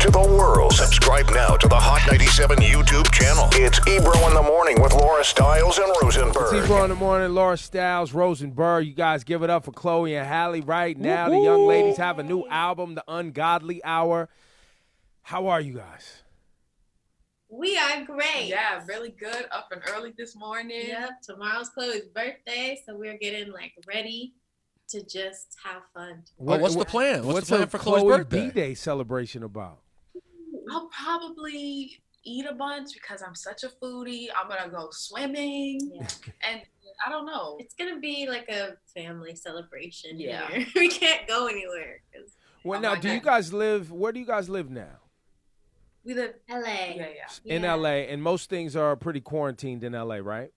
to the world. Subscribe now to the Hot 97 YouTube channel. It's Ebro in the Morning with Laura Stiles and Rosenberg. It's Ebro in the Morning, Laura Stiles, Rosenberg. You guys give it up for Chloe and Halle right now. The young ladies have a new album, The Ungodly Hour. How are you guys? We are great. Yeah, really good. Up and early this morning. Yep, tomorrow's Chloe's birthday, so we're getting ready to just have fun. What's the plan? What's the plan for Chloe Chloe's birthday? B-Day celebration about? I'll probably eat a bunch because I'm such a foodie. I'm going to go swimming. Yeah. And I don't know. It's going to be like a family celebration Yeah. here. We can't go anywhere. Well, now, do you guys live, where do you guys live now? We live LA. Yeah. In LA, and most things are pretty quarantined in LA, right?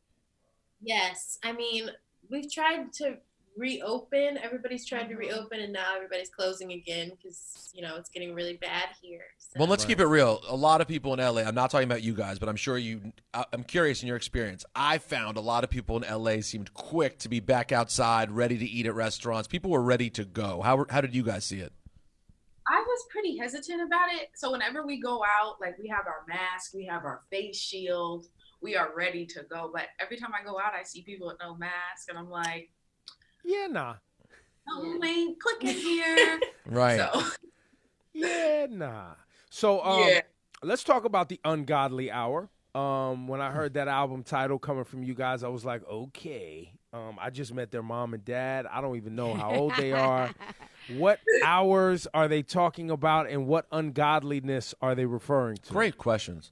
Yes. I mean, we've tried to reopen. Everybody's tried to reopen, and now everybody's closing again because, it's getting really bad here. So. Well, let's keep it real. A lot of people in LA, I'm not talking about you guys, but I'm sure I'm curious in your experience. I found a lot of people in LA seemed quick to be back outside, ready to eat at restaurants. People were ready to go. How did you guys see it? I was pretty hesitant about it. So whenever we go out, we have our mask, we have our face shield, we are ready to go. But every time I go out, I see people with no mask, and I'm like, yeah, nah. No, ain't clicking here. Right. So. Yeah, nah. So let's talk about The Ungodly Hour. When I heard that album title coming from you guys, I was like, okay. I just met their mom and dad. I don't even know how old they are. What hours are they talking about, and what ungodliness are they referring to? Great questions.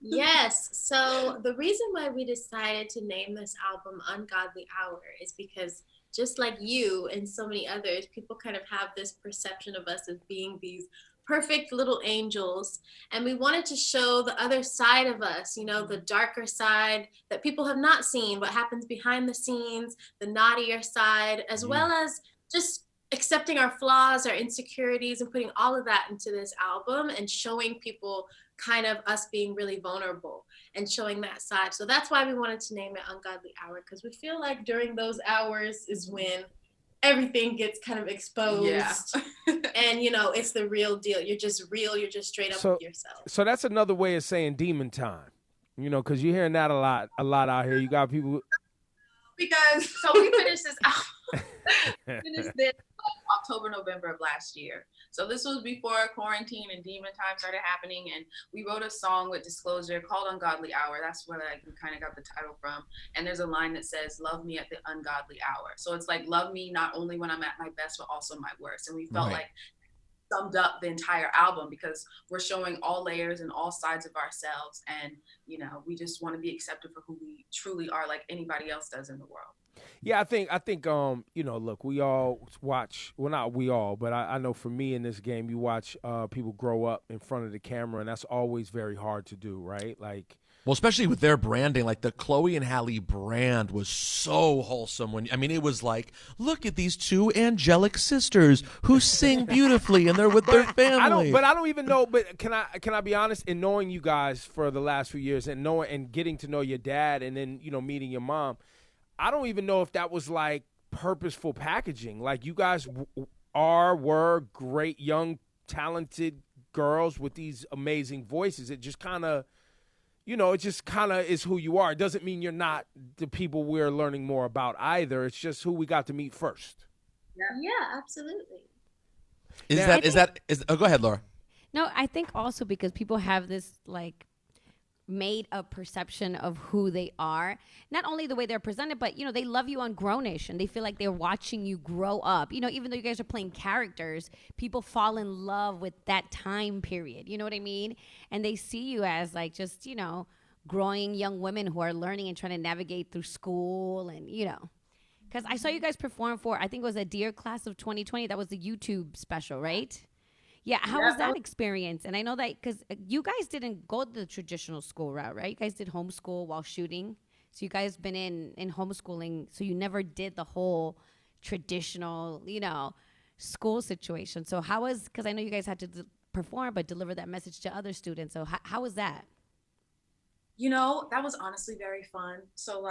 Yes. So the reason why we decided to name this album Ungodly Hour is because just like you and so many others, people kind of have this perception of us as being these perfect little angels. And we wanted to show the other side of us, the darker side that people have not seen, what happens behind the scenes, the naughtier side, as well as just accepting our flaws, our insecurities, and putting all of that into this album and showing people kind of us being really vulnerable and showing that side. So that's why we wanted to name it Ungodly Hour, because we feel like during those hours is when everything gets kind of exposed. Yeah. And, it's the real deal. You're just real. You're just straight up with yourself. So that's another way of saying demon time, because you're hearing that a lot out here. You got people. Because, we finished this album. Finished this October, November of last year. So this was before quarantine and demon time started happening, and we wrote a song with Disclosure called Ungodly Hour. That's where I kind of got the title from. And there's a line that says, "Love me at the ungodly hour." So it's like, love me not only when I'm at my best, but also my worst. And we felt like summed up the entire album because we're showing all layers and all sides of ourselves, and we just want to be accepted for who we truly are, like anybody else does in the world. Yeah, I think look, we all watch, well, not we all, but I know for me in this game, you watch people grow up in front of the camera, and that's always very hard to do, right? Well, especially with their branding, the Chloe and Halle brand was so wholesome. It was like, look at these two angelic sisters who sing beautifully, and they're with their family. I don't even know. But can I be honest? In knowing you guys for the last few years, and getting to know your dad, and then meeting your mom, I don't even know if that was purposeful packaging. You guys were great young talented girls with these amazing voices. It just kind of. It just kind of is who you are. It doesn't mean you're not the people we're learning more about either. It's just who we got to meet first. Yeah, absolutely. Go ahead, Laura. No, I think also because people have this made a perception of who they are, not only the way they're presented, but they love you on Grownish, and they feel like they're watching you grow up. Even though you guys are playing characters, people fall in love with that time period. You know what I mean? And they see you as just growing young women who are learning and trying to navigate through school, and because I saw you guys perform for, I think it was a Dear Class of 2020. That was the YouTube special, right? Yeah, how was that experience? And I know that because you guys didn't go the traditional school route, right? You guys did homeschool while shooting. So you guys been in homeschooling, so you never did the whole traditional, school situation. So how was, because I know you guys had to perform but deliver that message to other students. So how was that? That was honestly very fun. So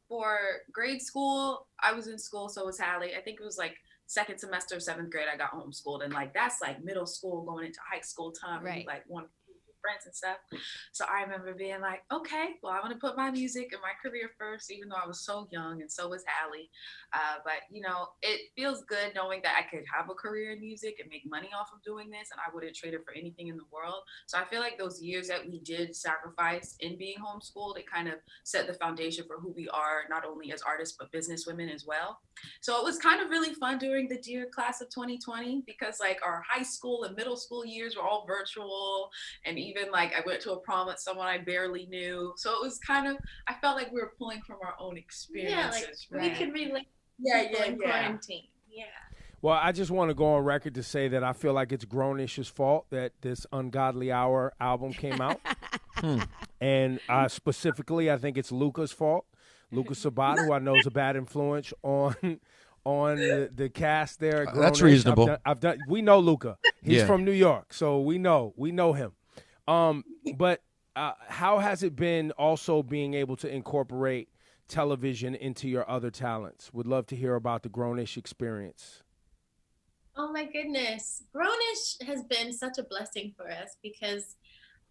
for grade school, I was in school, so was Halle. I think it was second semester of 7th grade, I got homeschooled. And like, that's like middle school going into high school time. Right. Like one friends and stuff. So I remember being like, okay, well, I want to put my music and my career first, even though I was so young, and so was Halle. But, you know, it feels good knowing that I could have a career in music and make money off of doing this, and I wouldn't trade it for anything in the world. So I feel like those years that we did sacrifice in being homeschooled, it kind of set the foundation for who we are, not only as artists, but business women as well. So it was kind of really fun during the dear class of 2020, because like our high school and middle school years were all virtual, and even like I went to a prom with someone I barely knew. So it was kind of, I felt like we were pulling from our own experiences. Yeah, like we could relate in quarantine. Yeah. Well, I just want to go on record to say that I feel like it's Grownish's fault that this Ungodly Hour album came out. And specifically, I think it's Luca's fault. Luca Sabat, who I know is a bad influence on the cast there at Grownish. That's reasonable. We know Luca. He's Yeah. from New York, so we know him. But how has it been also being able to incorporate television into your other talents? Would love to hear about the Grownish experience. Oh my goodness. Grownish has been such a blessing for us because,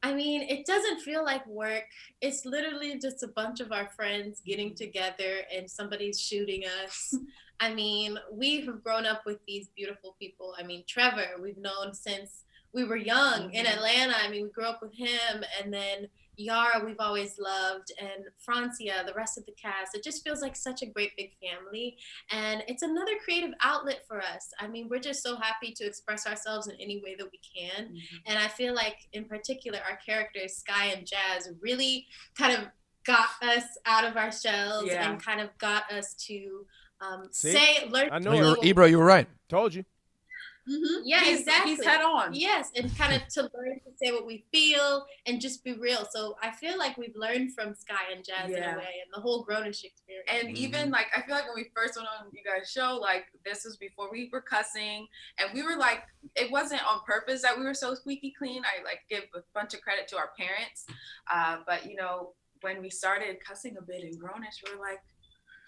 I mean, it doesn't feel like work. It's literally just a bunch of our friends getting together and somebody's shooting us. I mean, we have grown up with these beautiful people. I mean, Trevor, we've known since we were young in Atlanta. I mean, we grew up with him, and then Yara, we've always loved, and Francia, the rest of the cast. It just feels like such a great big family, and it's another creative outlet for us. I mean, we're just so happy to express ourselves in any way that we can. And I feel like, in particular, our characters, Sky and Jazz, really kind of got us out of our shells and kind of got us to learn. I know Ebro, you were right. Told you. Yeah, exactly. He's head on. Yes, and kind of to learn to say what we feel and just be real. So I feel like we've learned from Sky and Jazz in a way, and the whole Grownish experience. And even like, I feel like when we first went on you guys' show, like this was before we were cussing, and we were like, it wasn't on purpose that we were so squeaky clean. I like give a bunch of credit to our parents, but you know, when we started cussing a bit in Grownish, we were like,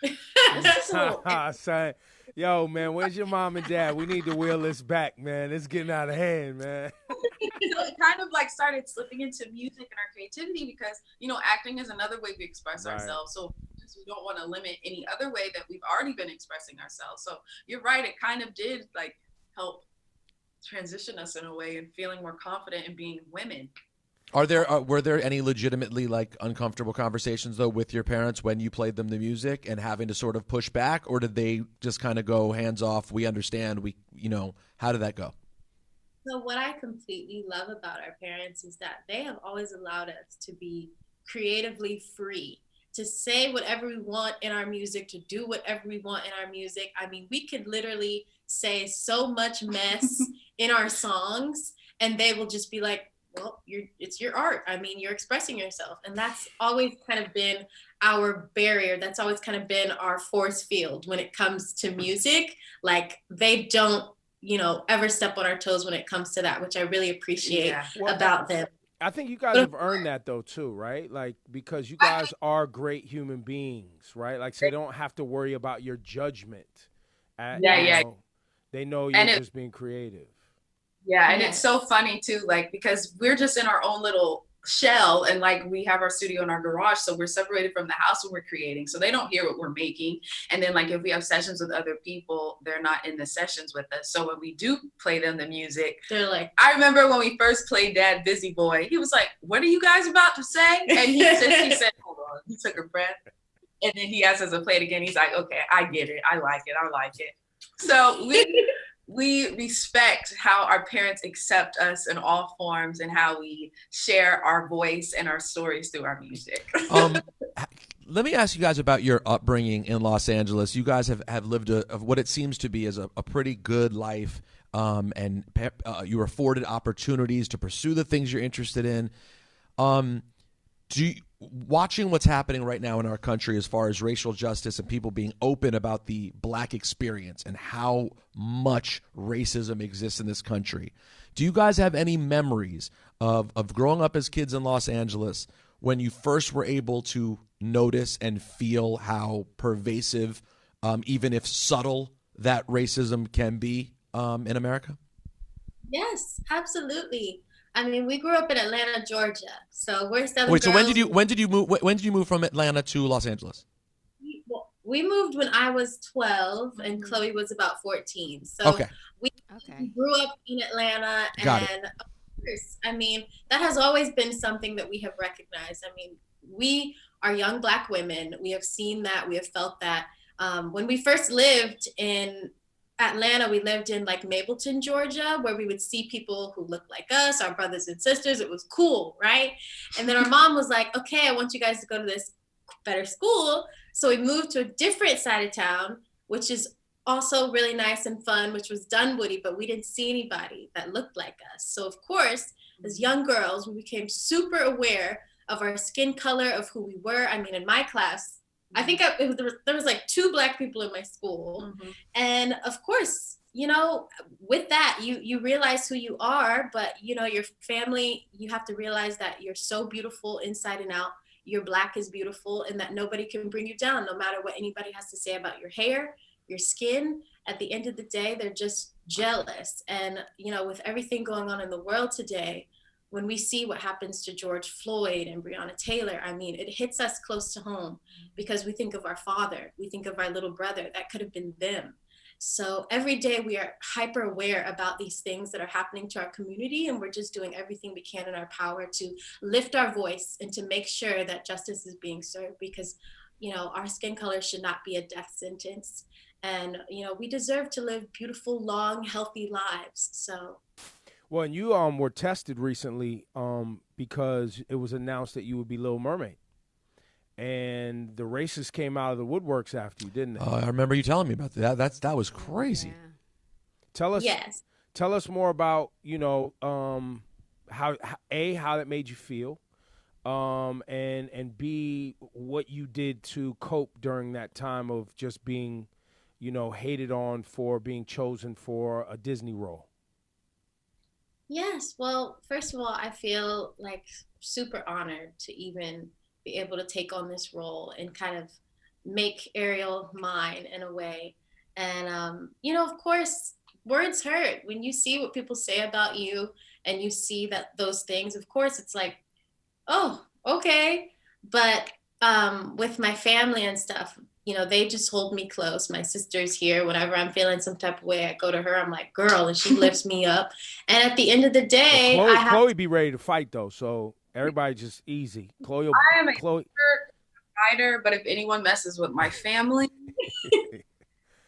this is a little. Say, yo, man, where's your mom and dad? We need to wheel this back, man. It's getting out of hand, man. It kind of like started slipping into music and our creativity because, you know, acting is another way we express ourselves. So we don't want to limit any other way that we've already been expressing ourselves. So you're right. It kind of did like help transition us in a way and feeling more confident in being women. Were there any legitimately like uncomfortable conversations though with your parents when you played them the music and having to sort of push back, or did they just kind of go hands off? We understand. How did that go? So what I completely love about our parents is that they have always allowed us to be creatively free, to say whatever we want in our music, to do whatever we want in our music. I mean, we could literally say so much mess in our songs, and they will just be like, well, it's your art. I mean, you're expressing yourself. And that's always kind of been our barrier. That's always kind of been our force field when it comes to music. Like, they don't, ever step on our toes when it comes to that, which I really appreciate about them. I think you guys have earned that though too, right? Like, because you guys are great human beings, right? Like, so they don't have to worry about your judgment. They know you're just being creative. Yeah, and it's so funny too, like, because we're just in our own little shell, and like we have our studio in our garage, so we're separated from the house when we're creating, so they don't hear what we're making. And then like if we have sessions with other people, they're not in the sessions with us. So when we do play them the music, they're like, I remember when we first played Dad Busy Boy, he was like, what are you guys about to say? And he said, hold on, he took a breath, and then he asked us to play it again. He's like, okay, I get it, I like it. So we respect how our parents accept us in all forms and how we share our voice and our stories through our music. Let me ask you guys about your upbringing in Los Angeles. You guys have lived what it seems to be as a pretty good life, and you were afforded opportunities to pursue the things you're interested in. Watching what's happening right now in our country as far as racial justice and people being open about the Black experience and how much racism exists in this country, do you guys have any memories of growing up as kids in Los Angeles when you first were able to notice and feel how pervasive, even if subtle, that racism can be in America? Yes, absolutely. I mean, we grew up in Atlanta, Georgia, so we're Southern Wait, so girls. when did you move from Atlanta to Los Angeles? We moved when I was 12 and Chloe was about 14. So Okay. we Okay. grew up in Atlanta, Got it. and of course, I mean, that has always been something that we have recognized. I mean, we are young Black women. We have seen that. We have felt that. When we first lived in Atlanta, we lived in like Mableton, Georgia, where we would see people who looked like us, our brothers and sisters. It was cool, right? And then our mom was like, okay, I want you guys to go to this better school. So we moved to a different side of town, which is also really nice and fun, which was Dunwoody, but we didn't see anybody that looked like us. So of course, as young girls, we became super aware of our skin color, of who we were. I mean, in my class, I think there was like 2 Black people in my school. And of course, you know, with that, you realize who you are, but you know, your family, you have to realize that you're so beautiful inside and out. Your Black is beautiful, and that nobody can bring you down, no matter what anybody has to say about your hair, your skin. At the end of the day, they're just jealous. And, you know, with everything going on in the world today, when we see what happens to George Floyd and Breonna Taylor, I mean, it hits us close to home because we think of our father, we think of our little brother, that could have been them. So every day we are hyper aware about these things that are happening to our community, and we're just doing everything we can in our power to lift our voice and to make sure that justice is being served, because, you know, our skin color should not be a death sentence. And, you know, we deserve to live beautiful, long, healthy lives. So. Well, and you were tested recently because it was announced that you would be Little Mermaid. And the racists came out of the woodworks after you, didn't they? I remember you telling me about that. That was crazy. Yeah. Tell us more about, you know, how that made you feel, and B, what you did to cope during that time of just being, you know, hated on for being chosen for a Disney role. Yes, well, first of all, I feel like super honored to even be able to take on this role and kind of make Ariel mine in a way. And, you know, of course, words hurt. When you see what people say about you and you see that those things, of course, it's like, oh, okay. But with my family and stuff, you know, they just hold me close. My sister's here. Whenever I'm feeling some type of way, I go to her. I'm like, girl, and she lifts me up. And at the end of the day, Chloe be ready to fight, though, so everybody just easy. Chloe, I am a fighter, but if anyone messes with my family,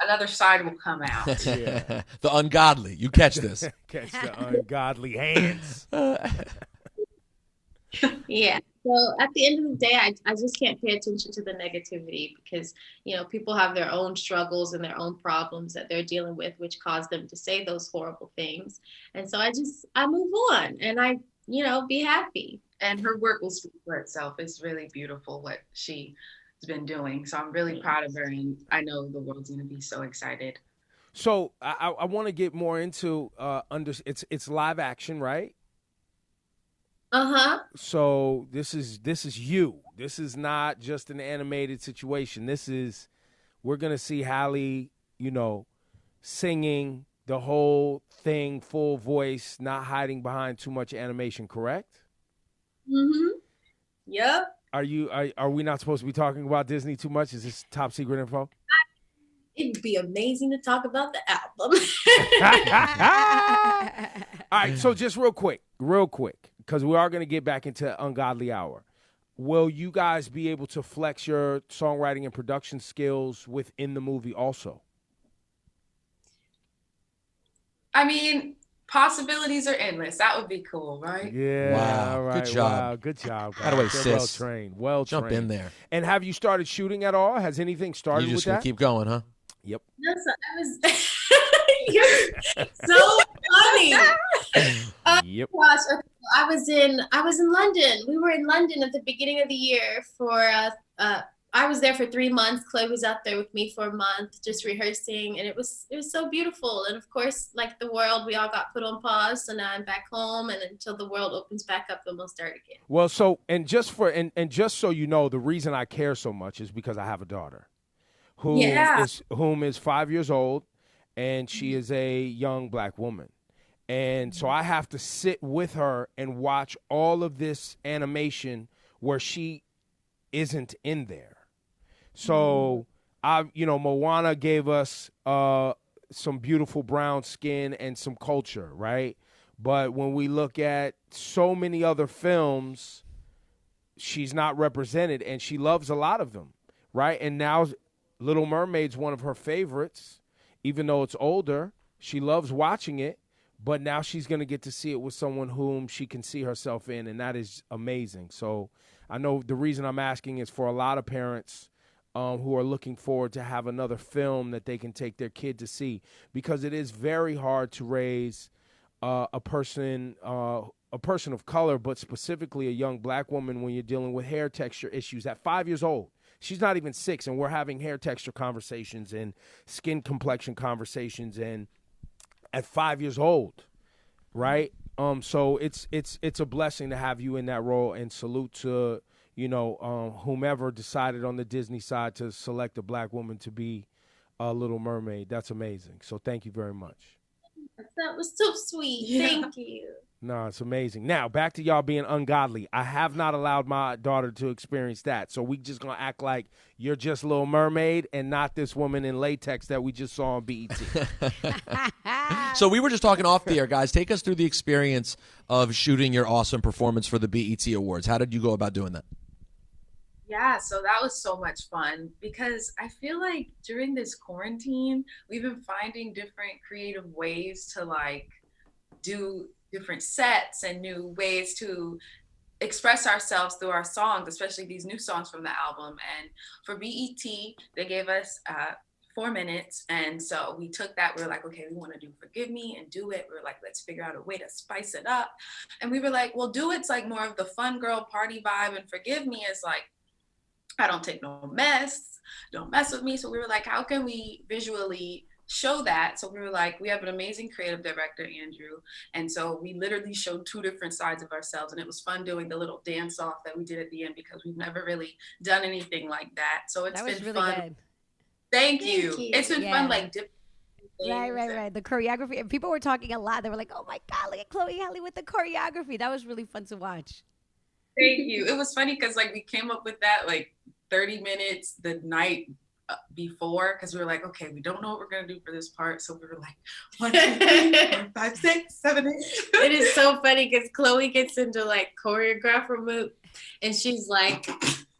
another side will come out. Yeah. The ungodly. You catch this. Catch the ungodly hands. Yeah. So at the end of the day, I just can't pay attention to the negativity because, you know, people have their own struggles and their own problems that they're dealing with, which cause them to say those horrible things. And so I move on and I, you know, be happy. And her work will speak for itself. It's really beautiful what she's been doing. So I'm really proud of her, and I know the world's going to be so excited. So I want to get more into it's live action, right? So this is you. This is not just an animated situation. We're gonna see Halle, you know, singing the whole thing, full voice, not hiding behind too much animation. Correct? Yep. Are we not supposed to be talking about Disney too much? Is this top secret info? It would be amazing to talk about the album. All right, so just real quick, because we are going to get back into Ungodly Hour. Will you guys be able to flex your songwriting and production skills within the movie also? I mean, possibilities are endless. That would be cool, right? Yeah. Wow. All right, Good job. Wow, good job. By the way, They're sis. Well trained. Jump in there. And have you started shooting at all? Has anything started You with just gonna that? keep going, huh? Yep. No, so I was you're so funny. Yep. Gosh, okay, I was in London. We were in London at the beginning of the year for I was there for 3 months. Chloe was out there with me for a month, just rehearsing, and it was so beautiful. And of course, like the world, we all got put on pause. So now I'm back home, and until the world opens back up, then we'll start again. Well, so and just so you know, the reason I care so much is because I have a daughter whom is 5 years old, and she is a young black woman. And so I have to sit with her and watch all of this animation where she isn't in there. So Moana gave us some beautiful brown skin and some culture, right? But when we look at so many other films, she's not represented, and she loves a lot of them, right? And now Little Mermaid's one of her favorites, even though it's older. She loves watching it, but now she's going to get to see it with someone whom she can see herself in, and that is amazing. So I know the reason I'm asking is for a lot of parents who are looking forward to have another film that they can take their kid to see, because it is very hard to raise a person of color, but specifically a young black woman, when you're dealing with hair texture issues at 5 years old. She's not even 6, and we're having hair texture conversations and skin complexion conversations, and at 5 years old, right? So it's a blessing to have you in that role, and salute to whomever decided on the Disney side to select a black woman to be Little Mermaid. That's amazing. So thank you very much. That was so sweet. Thank you. No, it's amazing. Now, back to y'all being ungodly. I have not allowed my daughter to experience that. So we just going to act like you're just Little Mermaid and not this woman in latex that we just saw on BET. So we were just talking off the air, guys. Take us through the experience of shooting your awesome performance for the BET Awards. How did you go about doing that? Yeah, so that was so much fun, because I feel like during this quarantine, we've been finding different creative ways to do different sets and new ways to express ourselves through our songs, especially these new songs from the album. And for BET, they gave us 4 minutes. And so we took that. We were like, okay, we want to do Forgive Me and Do It. We were like, let's figure out a way to spice it up. And we were like, well, Do It's like more of the fun girl party vibe, and Forgive Me is like, I don't take no mess, don't mess with me. So we were like, how can we visually show that? So we were like, we have an amazing creative director, Andrew. And so we literally showed 2 different sides of ourselves. And it was fun doing the little dance off that we did at the end, because we've never really done anything like that. So it's been really fun. Good. Thank you. It's been fun, like different things. Right. The choreography. And people were talking a lot. They were like, oh my God, look at Chloe Halle with the choreography. That was really fun to watch. Thank you. It was funny because we came up with that 30 minutes the night before, because we were like, okay, we don't know what we're gonna do for this part, so we were like 1, 2, 3, 4, 5, 6, 7, 8. It is so funny because Chloe gets into choreographer mode, and she's like,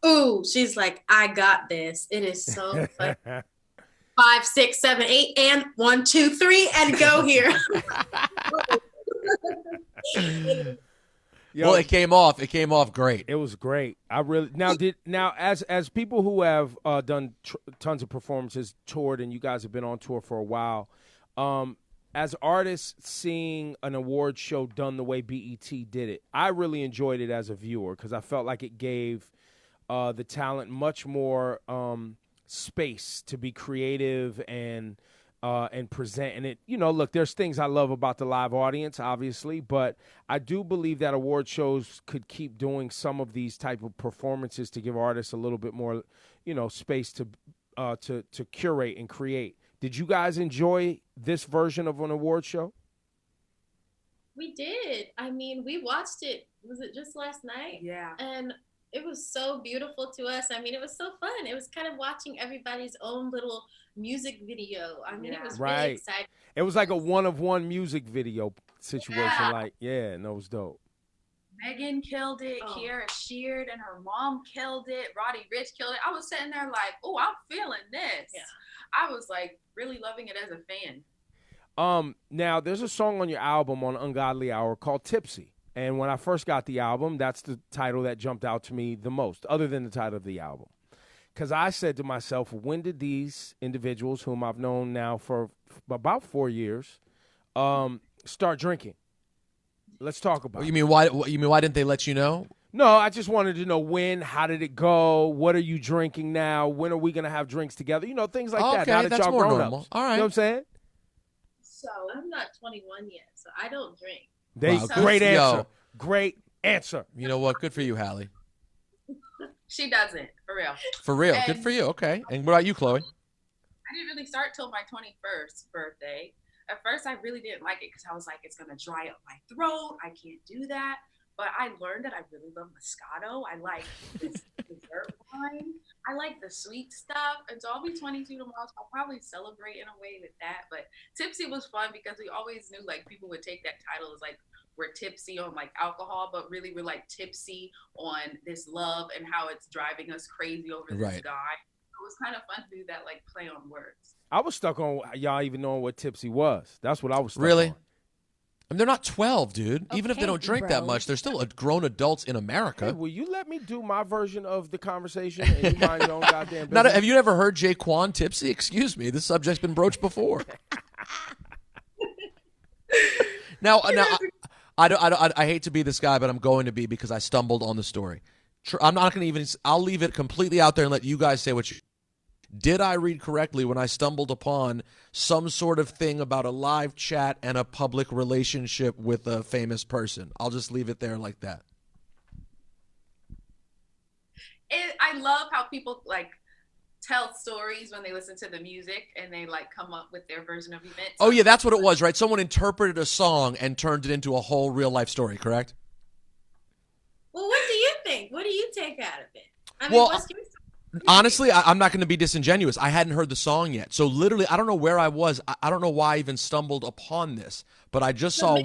ooh, she's like, I got this. It is so funny. 5, 6, 7, 8, and 1, 2, 3, and go here. Yo, well, it came off great. It was great. I really now as people who have done tons of performances, toured, and you guys have been on tour for a while. As artists, seeing an award show done the way BET did it, I really enjoyed it as a viewer, because I felt like it gave the talent much more space to be creative and present. And it, look, there's things I love about the live audience, obviously, but I do believe that award shows could keep doing some of these type of performances to give artists a little bit more, space to curate and create. Did you guys enjoy this version of an award show? We did. I mean, we watched it. Was it just last night? Yeah. And it was so beautiful to us. I mean, it was so fun. It was kind of watching everybody's own little music video. I mean, It was really exciting. It was like a one-of-one music video situation. It was dope. Megan killed it. Kiara Sheard and her mom killed it. Roddy Ricch killed it. I was sitting there like, oh, I'm feeling this. Yeah. I was really loving it as a fan. Now, there's a song on your album on Ungodly Hour called Tipsy. And when I first got the album, that's the title that jumped out to me the most, other than the title of the album. Because I said to myself, when did these individuals, whom I've known now for about 4 years, start drinking? Let's talk about it. You mean why didn't they let you know? No, I just wanted to know when, how did it go, what are you drinking now, when are we going to have drinks together, things like that. Now that that's y'all more grown normal. ups. All right. You know what I'm saying? So I'm not 21 yet, so I don't drink. Great answer. Yo. Great answer. You know what? Good for you, Halle. She doesn't, for real. For real. Good for you. Okay. And what about you, Chloe? I didn't really start till my 21st birthday. At first, I really didn't like it because I was like, it's gonna dry up my throat. I can't do that. But I learned that I really love Moscato. I like this dessert wine. I like the sweet stuff. And so I'll be 22 tomorrow. So I'll probably celebrate in a way with that. But Tipsy was fun because we always knew like people would take that title as like we're tipsy on like alcohol, but really we're like tipsy on this love and how it's driving us crazy over this guy. It was kind of fun to do that like play on words. I was stuck on y'all even knowing what tipsy was. That's what I was stuck Really? on. I mean, they're not 12, dude. Okay, Even if they don't drink that much, they're still grown adults in America. Hey, will you let me do my version of the conversation and you mind your own goddamn business? Have you ever heard Jaquan tipsy? Excuse me. This subject's been broached before. Now, I hate to be this guy, but I'm going to be because I stumbled on the story. I'm not going to even. I'll leave it completely out there and let you guys say what you. Did I read correctly when I stumbled upon some sort of thing about a live chat and a public relationship with a famous person? I'll just leave it there like that. I love how people like tell stories when they listen to the music and they like come up with their version of events. Oh yeah, that's what it was, right? Someone interpreted a song and turned it into a whole real life story, correct? Well, what do you think? What do you take out of it? I mean, Well, what's your honestly, I'm not going to be disingenuous. I hadn't heard the song yet. So literally, I don't know where I was. I don't know why I even stumbled upon this, but I just saw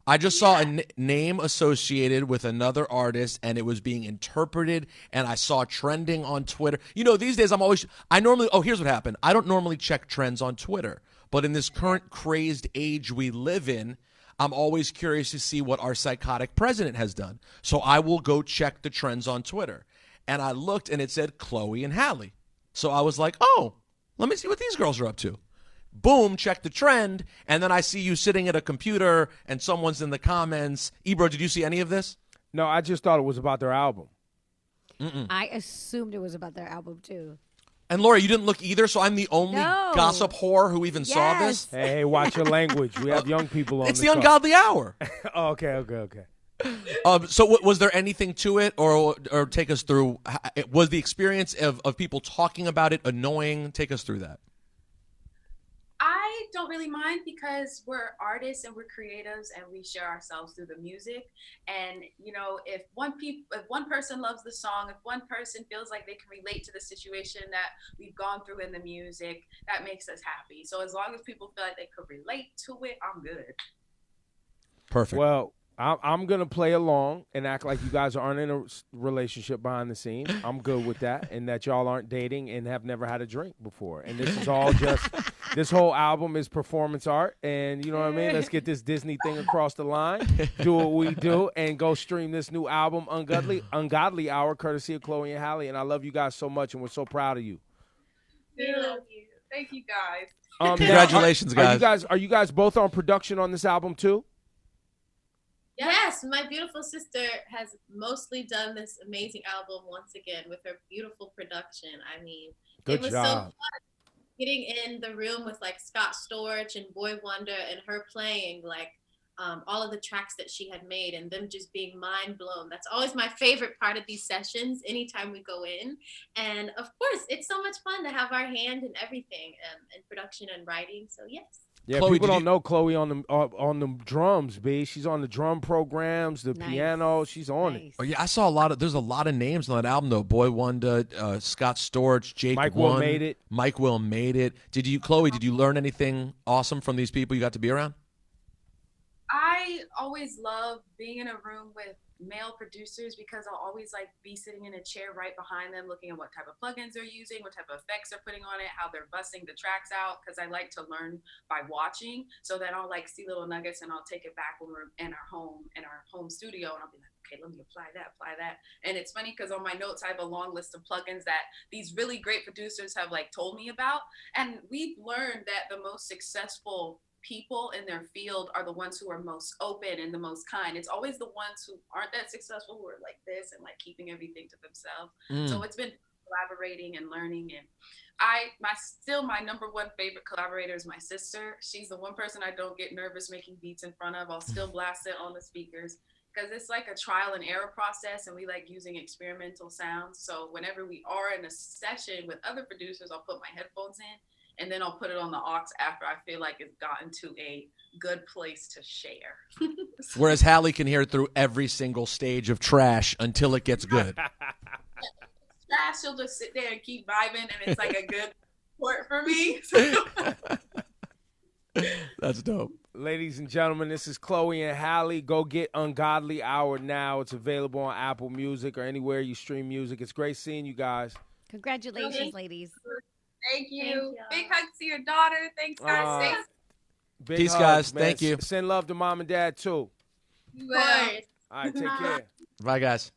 a name associated with another artist and it was being interpreted and I saw trending on Twitter. You know, these days here's what happened. I don't normally check trends on Twitter, but in this current crazed age we live in, I'm always curious to see what our psychotic president has done. So I will go check the trends on Twitter. And I looked and it said Chloe and Halle. So I was like, oh, let me see what these girls are up to. Boom, check the trend. And then I see you sitting at a computer and someone's in the comments. Ebro, did you see any of this? No, I just thought it was about their album. I assumed it was about their album too. And Laura, you didn't look either, so I'm the only gossip whore who even saw this? Hey, watch your language. We have young people on It's the the show. Ungodly Hour. Oh, okay. So was there anything to it, or take us through? Was the experience of people talking about it annoying? Take us through that. I don't really mind because we're artists and we're creatives and we share ourselves through the music. And you know, if one person loves the song, if one person feels like they can relate to the situation that we've gone through in the music, that makes us happy. So as long as people feel like they could relate to it, I'm good. Perfect. Well, I'm going to play along and act like you guys aren't in a relationship behind the scenes. I'm good with that, and that y'all aren't dating and have never had a drink before. And this is all just, this whole album is performance art, and you know what I mean? Let's get this Disney thing across the line, do what we do, and go stream this new album, Ungodly Hour, courtesy of Chloe and Halle. And I love you guys so much, and we're so proud of you. We love you. Thank you, guys. Congratulations, guys. Are you guys both on production on this album, too? Yes, my beautiful sister has mostly done this amazing album once again with her beautiful production. I mean, it was so fun getting in the room with like Scott Storch and Boy Wonder and her playing like all of the tracks that she had made and them just being mind blown. That's always my favorite part of these sessions anytime we go in. And of course, it's so much fun to have our hand in everything in production and writing. So yes. Yeah, Chloe, people don't know Chloe on the drums, B. She's on the drum programs, the piano. She's on it. Oh yeah, I saw there's a lot of names on that album though. Boy Wonder, Scott Storch, Jake Mike One, Will made it. Mike Will made it. Chloe, did you learn anything awesome from these people you got to be around? I always love being in a room with male producers because I'll always like be sitting in a chair right behind them looking at what type of plugins they're using, what type of effects they're putting on it, how they're busting the tracks out, because I like to learn by watching. So then I'll like see little nuggets and I'll take it back when we're in our home studio and I'll be like, okay, let me apply that. And it's funny because on my notes I have a long list of plugins that these really great producers have like told me about, and we've learned that the most successful people in their field are the ones who are most open and the most kind. It's always the ones who aren't that successful who are like this and like keeping everything to themselves. So it's been collaborating and learning. And my number one favorite collaborator is my sister. She's the one person I don't get nervous making beats in front of. I'll still blast it on the speakers because it's like a trial and error process and we like using experimental sounds. So whenever we are in a session with other producers, I'll put my headphones in and then I'll put it on the aux after I feel like it's gotten to a good place to share. Whereas Halle can hear it through every single stage of trash until it gets good. Trash, she'll just sit there and keep vibing, and it's like a good support for me. That's dope. Ladies and gentlemen, this is Chloe and Halle. Go get Ungodly Hour now. It's available on Apple Music or anywhere you stream music. It's great seeing you guys. Congratulations, ladies. Thank you. Thank you. Big hugs to your daughter. Thanks, guys. Stay Big Peace, hugs, guys. man. Thank you. Send love to mom and dad, too. well. All right, take care. Bye, guys.